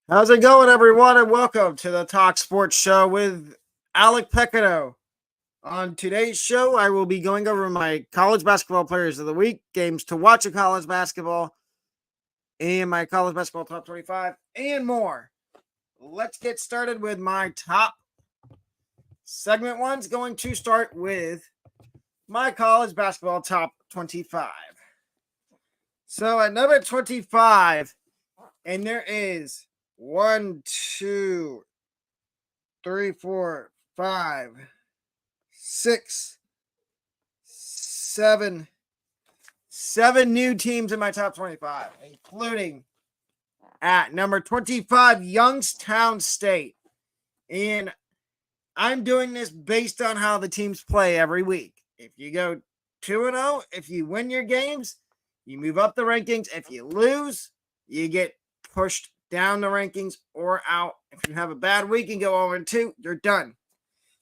How's it going, everyone? And welcome to the Talk Sports Show with Alec Pecado. On today's show, I will be going over my college basketball players of the week, games to watch in college basketball, and my college basketball top 25, and more. Let's get started with my top. Segment one's going to start with my college basketball top 25. So at number 25, and there is 1, 2, 3, 4, 5, 6, 7 new teams in my top 25, including at number 25, Youngstown State. And I'm doing this based on how the teams play every week. If you go 2-0, if you win your games, you move up the rankings. If you lose, you get pushed down the rankings or out. If you have a bad week and go 0-2, you're done.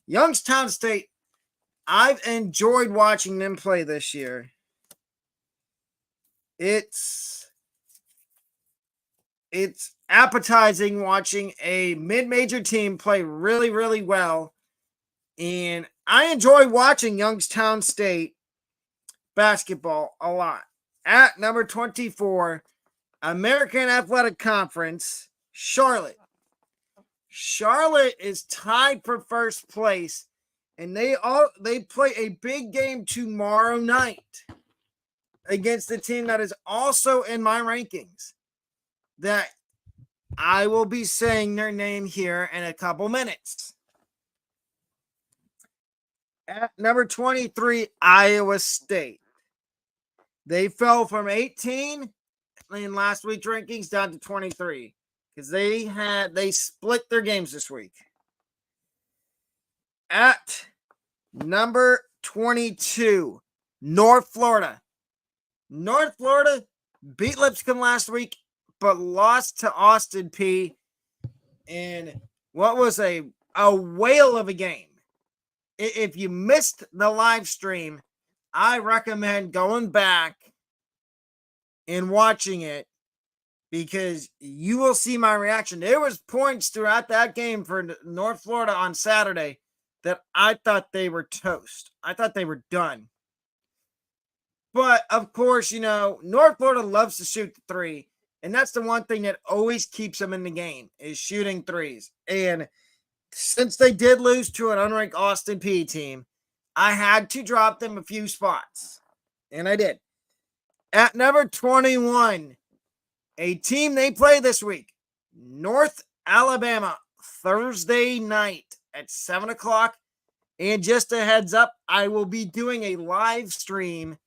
Youngstown State, I've enjoyed watching them play this year. It's appetizing watching a mid-major team play really, really well. And I enjoy watching Youngstown State basketball a lot. At number 24, American Athletic Conference, Charlotte. Charlotte is tied for first place, and they play a big game tomorrow night against a team that is also in my rankings that I will be saying their name here in a couple minutes. At number 23, Iowa State. They fell from 18 in last week's rankings down to 23 because they split their games this week. At number 22, North Florida. North Florida beat Lipscomb last week, but lost to Austin Peay in what was a whale of a game. If you missed the live stream, I recommend going back and watching it because you will see my reaction. There was points throughout that game for North Florida on Saturday that I thought they were toast. I thought they were done. But, of course, North Florida loves to shoot the three, and that's the one thing that always keeps them in the game is shooting threes. And since they did lose to an unranked Austin Peay team, I had to drop them a few spots, and I did. At number 21, a team they play this week, North Alabama, Thursday night at 7 o'clock. And just a heads up, I will be doing a live stream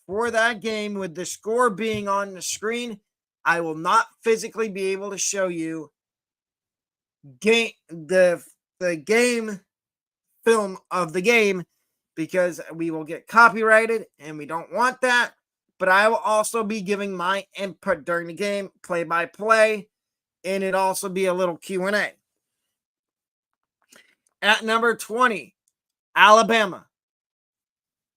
for that game with the score being on the screen. I will not physically be able to show you the game film of the game because we will get copyrighted and we don't want that. But I will also be giving my input during the game, play-by-play, and it'll also be a little Q&A. At number 20, Alabama.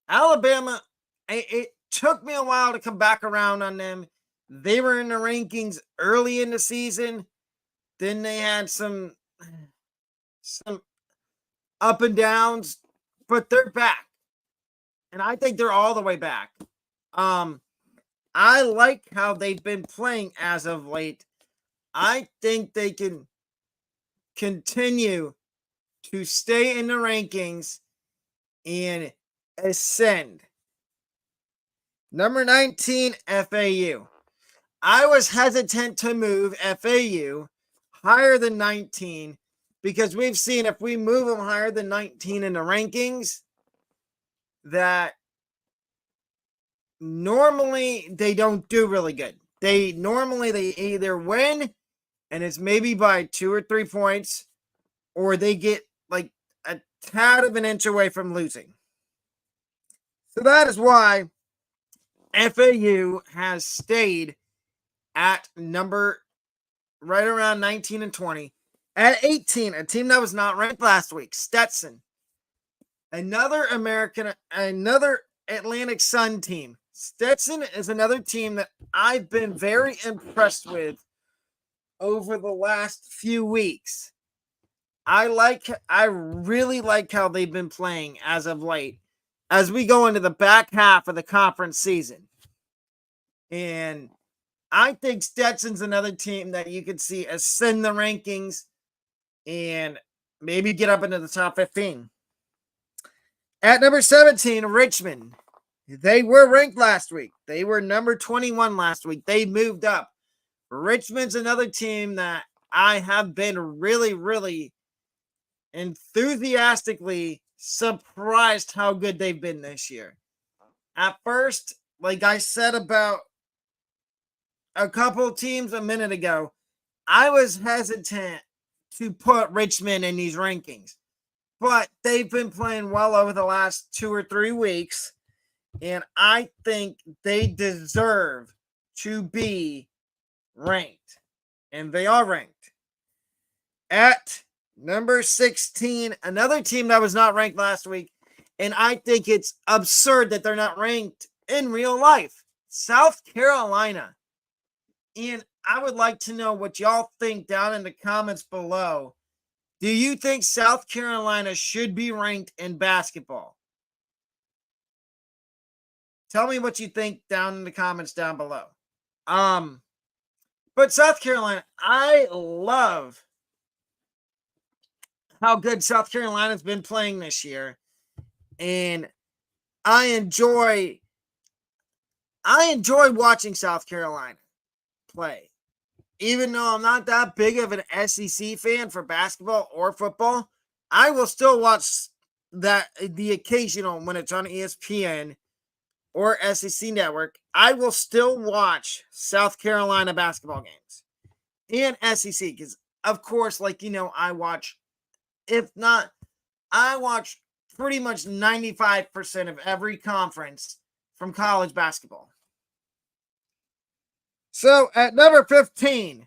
Alabama, it took me a while to come back around on them. They were in the rankings early in the season. Then they had some up and downs, but they're back. And I think they're all the way back. I like how they've been playing as of late. I think they can continue to stay in the rankings and ascend. Number 19, FAU. I was hesitant to move FAU higher than 19 because we've seen if we move them higher than 19 in the rankings that normally they don't do really good. They either win and it's maybe by 2 or 3 points, or they get like a tad of an inch away from losing. So that is why FAU has stayed at number right around 19 and 20. At 18, a team that was not ranked last week, Stetson. Another Atlantic Sun team. Stetson is another team that I've been very impressed with over the last few weeks. I really like how they've been playing as of late as we go into the back half of the conference season. And I think Stetson's another team that you could see ascend the rankings and maybe get up into the top 15. At number 17, Richmond. They were ranked last week. They were number 21 last week. They moved up. Richmond's another team that I have been really, really enthusiastically surprised how good they've been this year. At first, like I said about a couple teams a minute ago, I was hesitant to put Richmond in these rankings, but they've been playing well over the last 2 or 3 weeks, and I think they deserve to be ranked, and they are ranked. At number 16, another team that was not ranked last week, and I think it's absurd that they're not ranked in real life, South Carolina. And I would like to know what y'all think down in the comments below. Do you think South Carolina should be ranked in basketball? Tell me what you think down in the comments down below. But South Carolina, I love how good South Carolina's been playing this year. And I enjoy watching South Carolina play. Even though I'm not that big of an SEC fan for basketball or football, I will still watch the occasional when it's on ESPN or SEC Network. I will still watch South Carolina basketball games and SEC because, of course, I watch, if not, I watch pretty much 95% of every conference from college basketball. So at number 15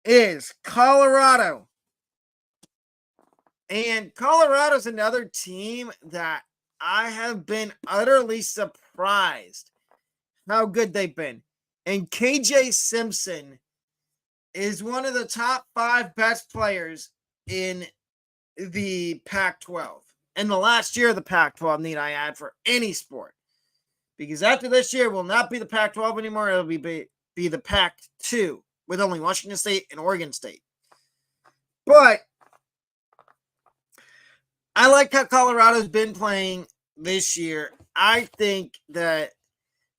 is Colorado. And Colorado's another team that I have been utterly surprised how good they've been. And KJ Simpson is one of the top 5 best players in the Pac-12. In the last year of the Pac-12, need I add, for any sport. Because after this year, it will not be the Pac-12 anymore. It'll be the Pac-2 with only Washington State and Oregon State. But I like how Colorado's been playing this year. I think that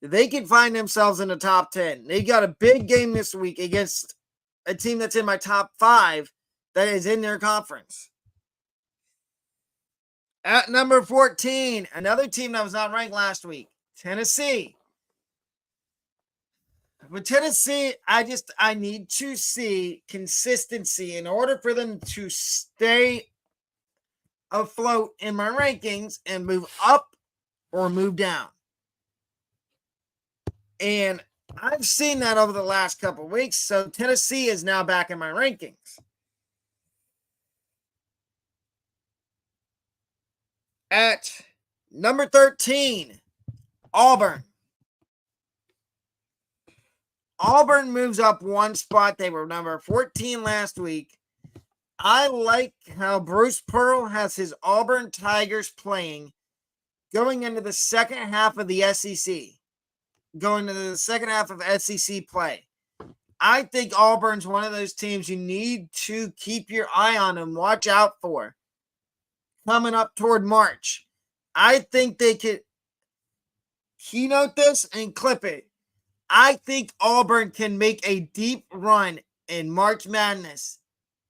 they can find themselves in the top 10. They got a big game this week against a team that's in my top 5 that is in their conference. At number 14, another team that was not ranked last week, Tennessee. With Tennessee, I need to see consistency in order for them to stay afloat in my rankings and move up or move down. And I've seen that over the last couple of weeks, so Tennessee is now back in my rankings. At number 13, Auburn. Auburn moves up 1 spot. They were number 14 last week. I like how Bruce Pearl has his Auburn Tigers playing going into the second half of the SEC. Going into the second half of SEC play. I think Auburn's one of those teams you need to keep your eye on and watch out for coming up toward March. I think they could keynote this and clip it. I think Auburn can make a deep run in March Madness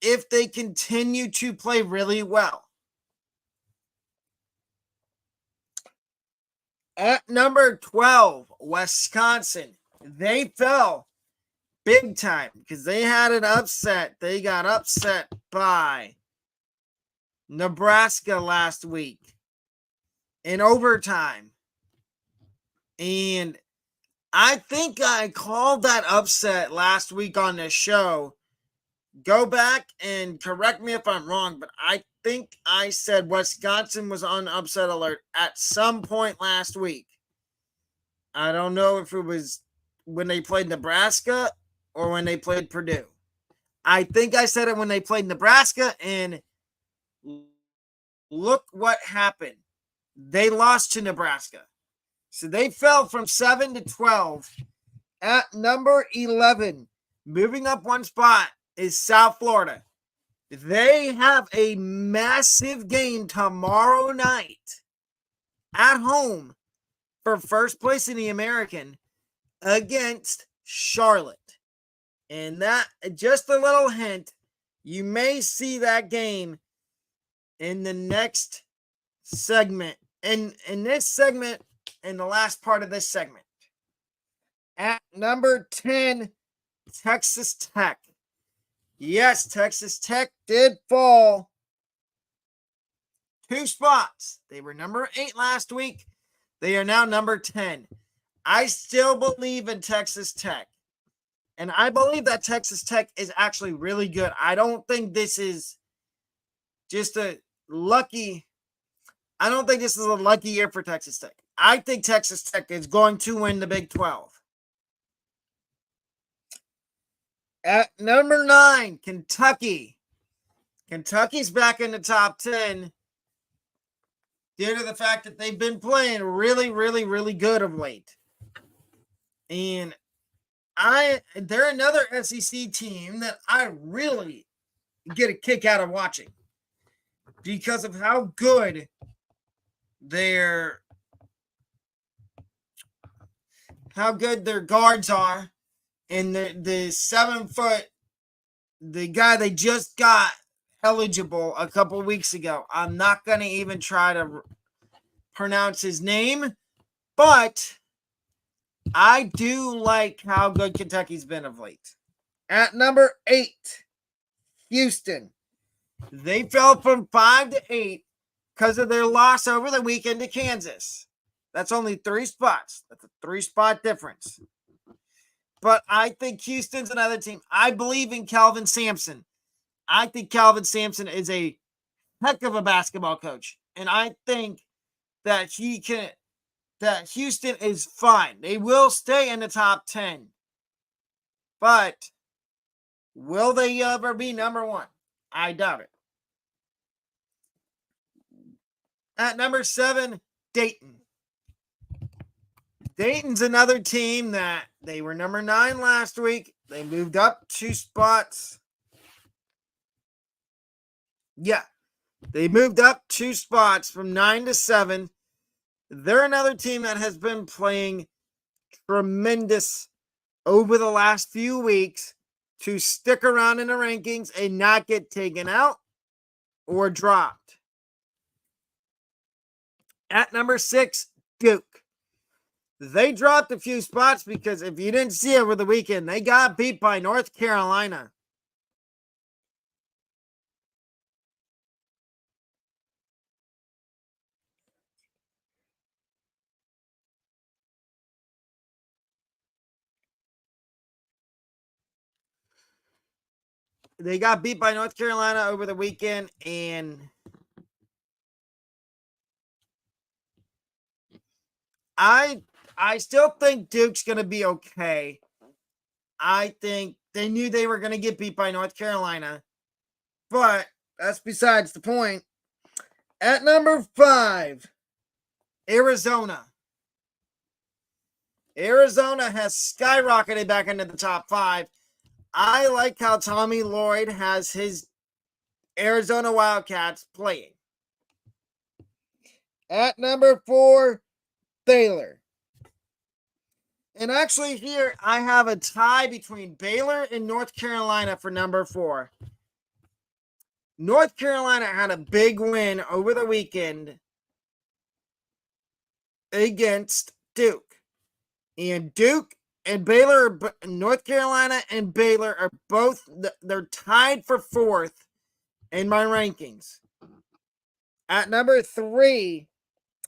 if they continue to play really well. At number 12, Wisconsin. They fell big time because they had an upset. They got upset by Nebraska last week in overtime. And I think I called that upset last week on the show. Go back and correct me if I'm wrong, but I think I said Wisconsin was on upset alert at some point last week. I don't know if it was when they played Nebraska or when they played Purdue. I think I said it when they played Nebraska, and look what happened. They lost to Nebraska. So they fell from 7 to 12. At number 11, moving up one spot, is South Florida. They have a massive game tomorrow night at home for first place in the American against Charlotte. And that, just a little hint, you may see that game in the next segment. In this segment, in the last part of this segment. At number 10, Texas Tech. Yes, Texas Tech did fall 2 spots. They were number 8 last week. They are now number 10. I still believe in Texas Tech. And I believe that Texas Tech is actually really good. I don't think this is just a lucky. I don't think this is a lucky year for Texas Tech. I think Texas Tech is going to win the Big 12. At number 9, Kentucky. Kentucky's back in the top 10 due to the fact that they've been playing really, really, really good of late. And they're another SEC team that I really get a kick out of watching because of how good their guards are. And the 7-foot, the guy they just got eligible a couple weeks ago. I'm not going to even try to pronounce his name, but I do like how good Kentucky's been of late. At number 8, Houston. They fell from 5 to 8 because of their loss over the weekend to Kansas. That's only 3 spots. That's a 3-spot difference. But I think Houston's another team. I believe in Calvin Sampson. I think Calvin Sampson is a heck of a basketball coach. And I think that Houston is fine. They will stay in the top 10. But will they ever be number 1? I doubt it. At number 7, Dayton. Dayton's another team that they were number 9 last week. They moved up 2 spots. Yeah, they moved up 2 spots from 9 to 7. They're another team that has been playing tremendous over the last few weeks to stick around in the rankings and not get taken out or dropped. At number 6, Duke. They dropped a few spots because if you didn't see over the weekend, they got beat by North Carolina. They got beat by North Carolina over the weekend, and I still think Duke's going to be okay. I think they knew they were going to get beat by North Carolina, but that's besides the point. At number 5, Arizona. Arizona has skyrocketed back into the top 5. I like how Tommy Lloyd has his Arizona Wildcats playing. At number 4, Baylor. And actually here I have a tie between Baylor and North Carolina for number 4. North Carolina had a big win over the weekend against Duke. And Duke and Baylor, North Carolina and Baylor are both, they're tied for 4th in my rankings. At number 3,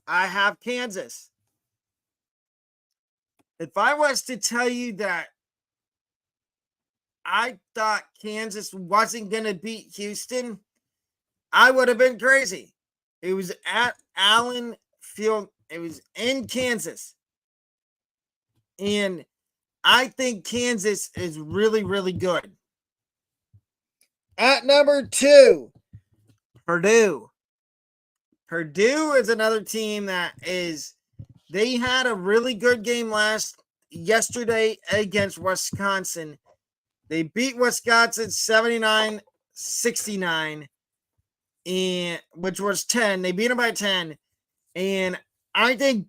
I have Kansas. If I was to tell you that I thought Kansas wasn't going to beat Houston, I would have been crazy. It was at Allen Field. It was in Kansas. And I think Kansas is really, really good. At number 2, Purdue. Purdue is another team they had a really good game yesterday against Wisconsin. They beat Wisconsin 79-69, which was 10. They beat them by 10. And I think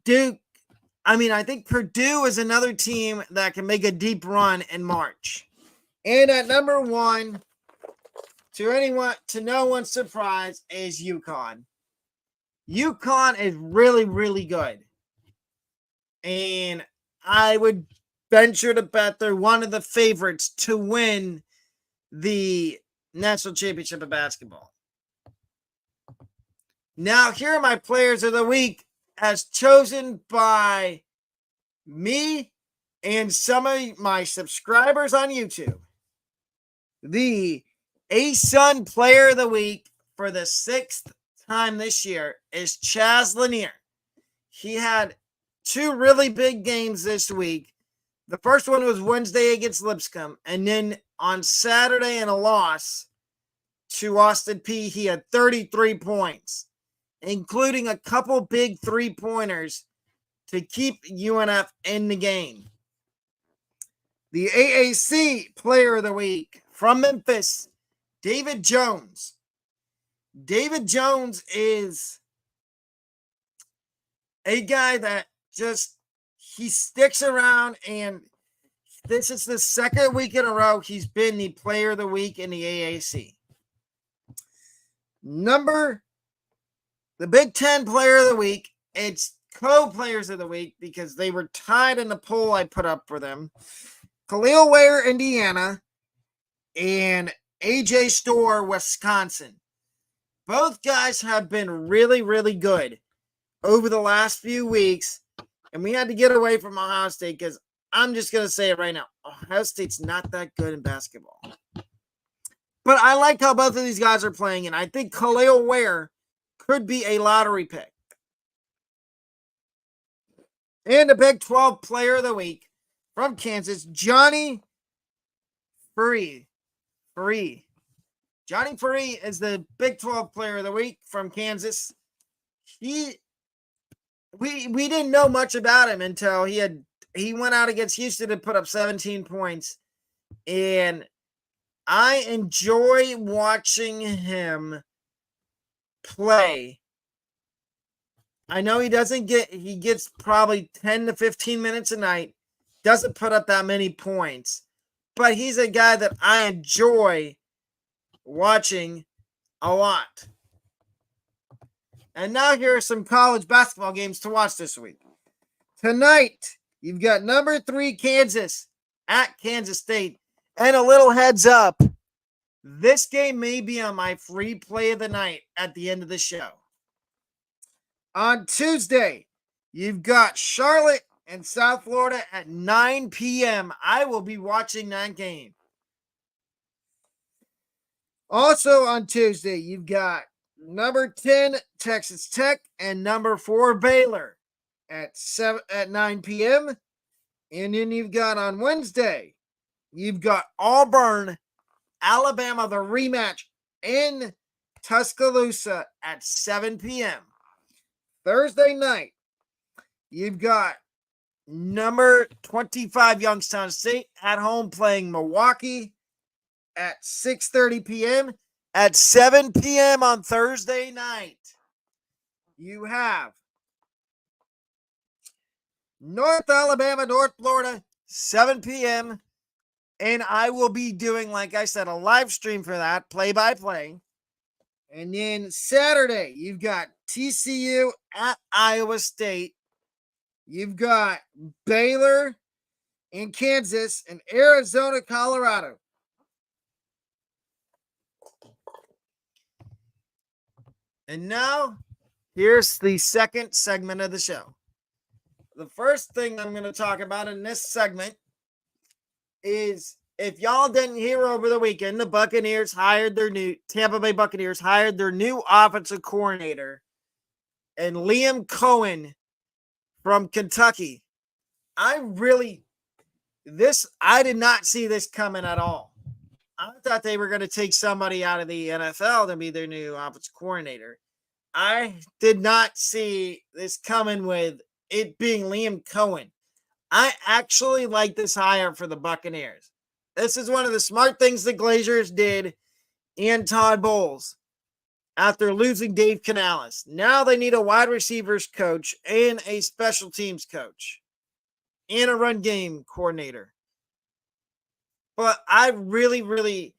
I think Purdue is another team that can make a deep run in March. And at number 1, to no one's surprise, is UConn. UConn is really, really good. And I would venture to bet they're one of the favorites to win the national championship of basketball. Now, here are my players of the week as chosen by me and some of my subscribers on YouTube. The ASUN player of the week for the 6th time this year is Chaz Lanier. He had 2 really big games this week. The first one was Wednesday against Lipscomb, and then on Saturday in a loss to Austin Peay, he had 33 points, including a couple big 3-pointers to keep UNF in the game. The AAC player of the week from Memphis, David Jones. David Jones is a guy that he sticks around, and this is the second week in a row he's been the player of the week in the AAC. The Big Ten player of the week, it's co-players of the week because they were tied in the poll I put up for them. Khalil Ware, Indiana, and AJ Storr, Wisconsin. Both guys have been really, really good over the last few weeks, and we had to get away from Ohio State because I'm just going to say it right now. Ohio State's not that good in basketball. But I like how both of these guys are playing, and I think Khalil Ware could be a lottery pick. And the Big 12 player of the week from Kansas, Johnny Free. Johnny Free is the Big 12 player of the week from Kansas. We didn't know much about him until he went out against Houston and put up 17 points. And I enjoy watching him play. I know he gets probably 10 to 15 minutes a night, doesn't put up that many points, but he's a guy that I enjoy watching a lot. And now here are some college basketball games to watch this week. Tonight, you've got number 3 Kansas at Kansas State. And a little heads up, this game may be on my free play of the night at the end of the show. On Tuesday, you've got Charlotte and South Florida at 9 p.m. I will be watching that game. Also on Tuesday, you've got number 10 Texas Tech and number 4 Baylor at 9 p.m. And then you've got on Wednesday, you've got Auburn, Alabama, the rematch in Tuscaloosa at 7 p.m. Thursday night, you've got number 25 Youngstown State at home playing Milwaukee at 6:30 p.m. At 7 p.m. on Thursday night, you have North Alabama, North Florida, 7 p.m. And I will be doing, like I said, a live stream for that, play-by-play. And then Saturday, you've got TCU at Iowa State. You've got Baylor in Kansas and Arizona, Colorado. And now, here's the second segment of the show. The first thing I'm going to talk about in this segment is, if y'all didn't hear over the weekend, the Tampa Bay Buccaneers hired their new offensive coordinator, and Liam Cohen from Kentucky. I did not see this coming at all. I thought they were going to take somebody out of the NFL to be their new offensive coordinator. I did not see this coming with it being Liam Cohen. I actually like this hire for the Buccaneers. This is one of the smart things the Glazers did and Todd Bowles after losing Dave Canales. Now they need a wide receivers coach and a special teams coach and a run game coordinator. But I really,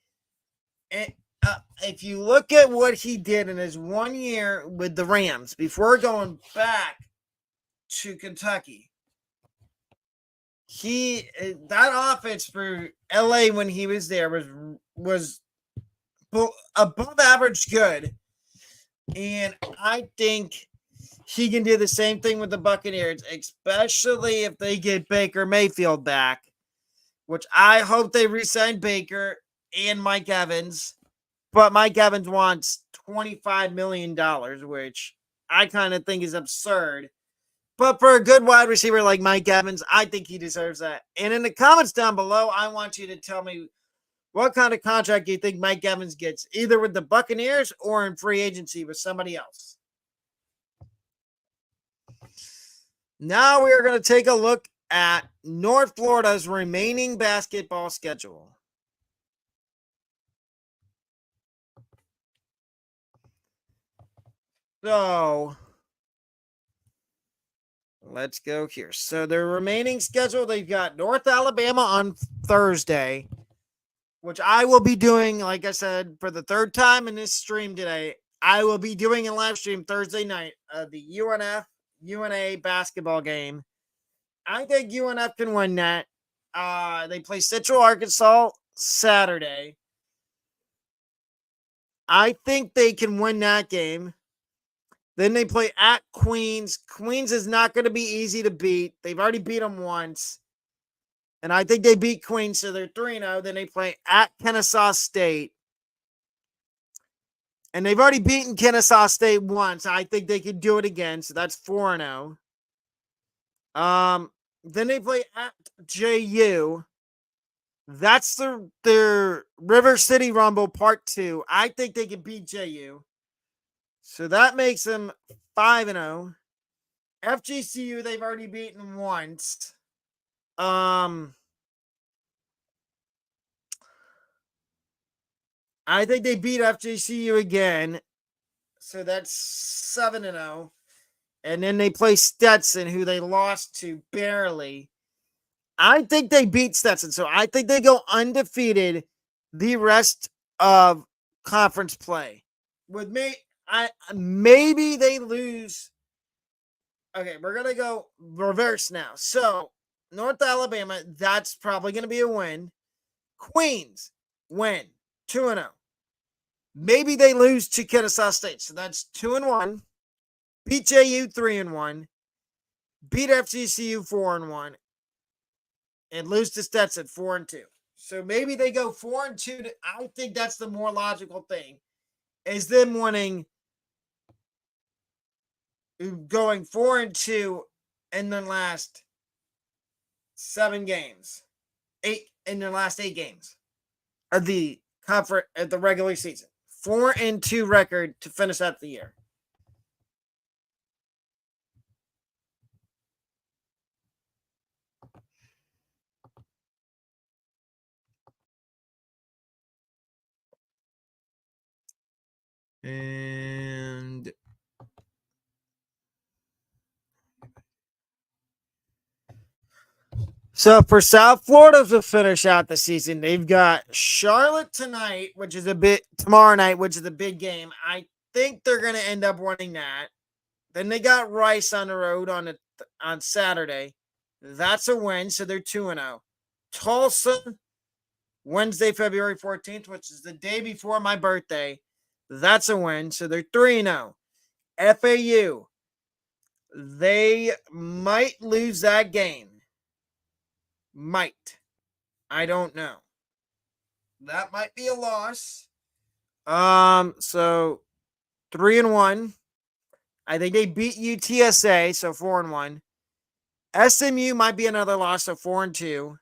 if you look at what he did in his 1 year with the Rams before going back to Kentucky, that offense for LA when he was there was above average good, and I think he can do the same thing with the Buccaneers, especially if they get Baker Mayfield back, which I hope they re-sign Baker and Mike Evans. But Mike Evans wants $25 million, which I kind of think is absurd. But for a good wide receiver like Mike Evans, I think he deserves that. And in the comments down below, I want you to tell me what kind of contract you think Mike Evans gets, either with the Buccaneers or in free agency with somebody else. Now we are going to take a look at North Florida's remaining basketball schedule. So let's go here. So their remaining schedule, they've got North Alabama on Thursday, which I will be doing, like I said, for the third time in this stream today. I will be doing a live stream Thursday night of the UNA basketball game. I think UNF can win that. They play Central Arkansas Saturday. I think they can win that game. Then they play at Queens. Queens is not going to be easy to beat. They've already beat them once. And I think they beat Queens, so they're 3-0. Then they play at Kennesaw State. And they've already beaten Kennesaw State once. I think they could do it again, so that's 4-0. Then they play at JU. That's their River City Rumble Part 2. I think they can beat JU. So that makes them 5-0. FGCU, they've already beaten once. I think they beat FGCU again. So that's 7-0. And then they play Stetson, who they lost to barely. I think they beat Stetson. So I think they go undefeated the rest of conference play. With me, maybe they lose. Okay, we're going to go reverse now. So North Alabama, that's probably going to be a win. Queens, win. 2-0. Maybe they lose to Kennesaw State. So that's 2-1. Beat JU 3-1. Beat FGCU 4-1. And lose to Stetson 4-2. So maybe they go 4-2. I think that's the more logical thing. Is them winning, going 4-2 in their last 7 games. 8 in their last 8 games of the conference at the regular season. 4-2 record to finish out the year. And so for South Florida to finish out the season, they've got Charlotte tonight, tomorrow night, which is a big game. I think they're going to end up winning that. Then they got Rice on the road on Saturday. That's a win, so they're 2-0. Tulsa, Wednesday, February 14th, which is the day before my birthday. That's a win, so they're 3-0. FAU, they might lose that game. Might. I don't know. That might be a loss. So 3-1. I think they beat UTSA, so 4-1. SMU might be another loss, so 4-2.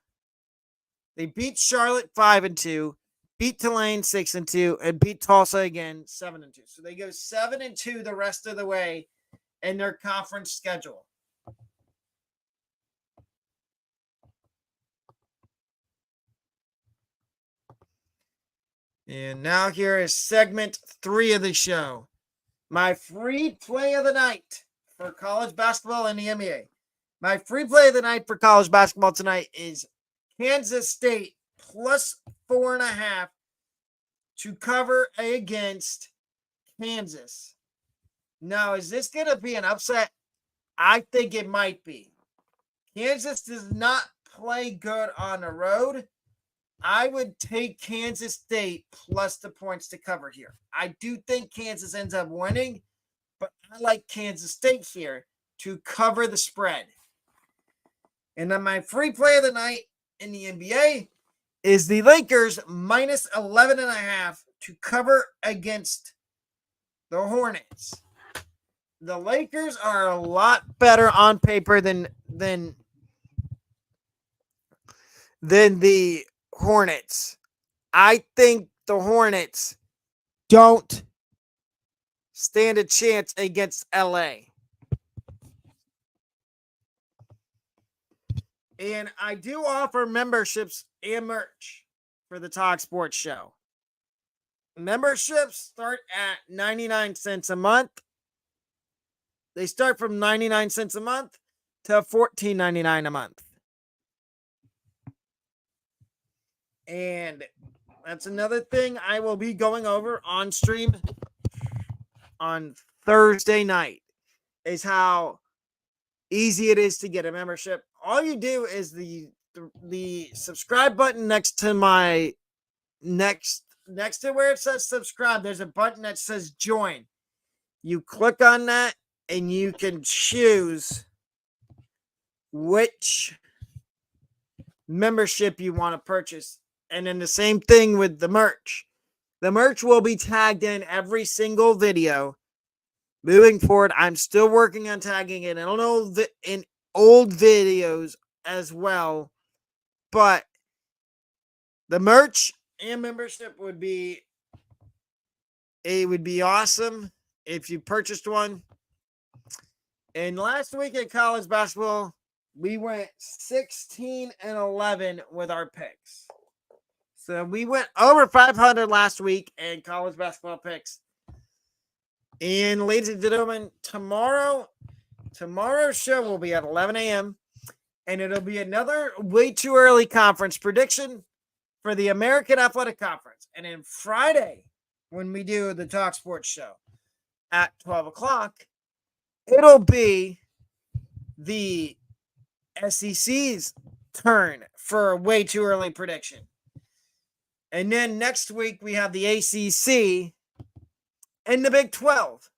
They beat Charlotte 5-2. beat Tulane 6-2, and beat Tulsa again 7-2. So they go 7-2 the rest of the way in their conference schedule. And now here is segment 3 of the show. My free play of the night for college basketball and the NBA. My free play of the night for college basketball tonight is Kansas State plus 4.5 to cover against Kansas. Now, is this going to be an upset? I think it might be. Kansas does not play good on the road. I would take Kansas State plus the points to cover here. I do think Kansas ends up winning, but I like Kansas State here to cover the spread. And then my free play of the night in the NBA is the Lakers minus 11.5 to cover against the Hornets. The Lakers are a lot better on paper than the Hornets. I think the Hornets don't stand a chance against LA. And I do offer memberships and merch for the Talk Sports Show. Memberships start at 99 cents a month. They start from 99 cents a month to $14.99 a month. And that's another thing I will be going over on stream on Thursday night, is how easy it is to get a membership. All you do is the subscribe button next to my next to where it says subscribe, there's a button that says join. You click on that and you can choose which membership you want to purchase. And then the same thing with the merch. The merch will be tagged in every single video. Moving forward, I'm still working on tagging it. I don't know in old videos as well, but the merch and membership would be awesome if you purchased one. And last week in college basketball, we went 16-11 with our picks. So we went over 500 last week in college basketball picks. And ladies and gentlemen, tomorrow's show will be at 11 a.m. And it'll be another way too early conference prediction for the American Athletic Conference. And then Friday, when we do the Talk Sports Show at 12 o'clock, it'll be the SEC's turn for a way too early prediction. And then next week, we have the ACC and the Big 12.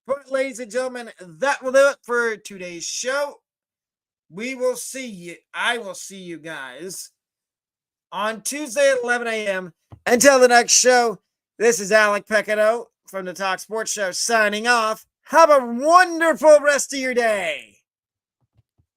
But ladies and gentlemen, that will do it for today's show. We will see you. I will see you guys on Tuesday at 11 a.m. Until the next show, this is Alec Peccato from the Talk Sports Show signing off. Have a wonderful rest of your day.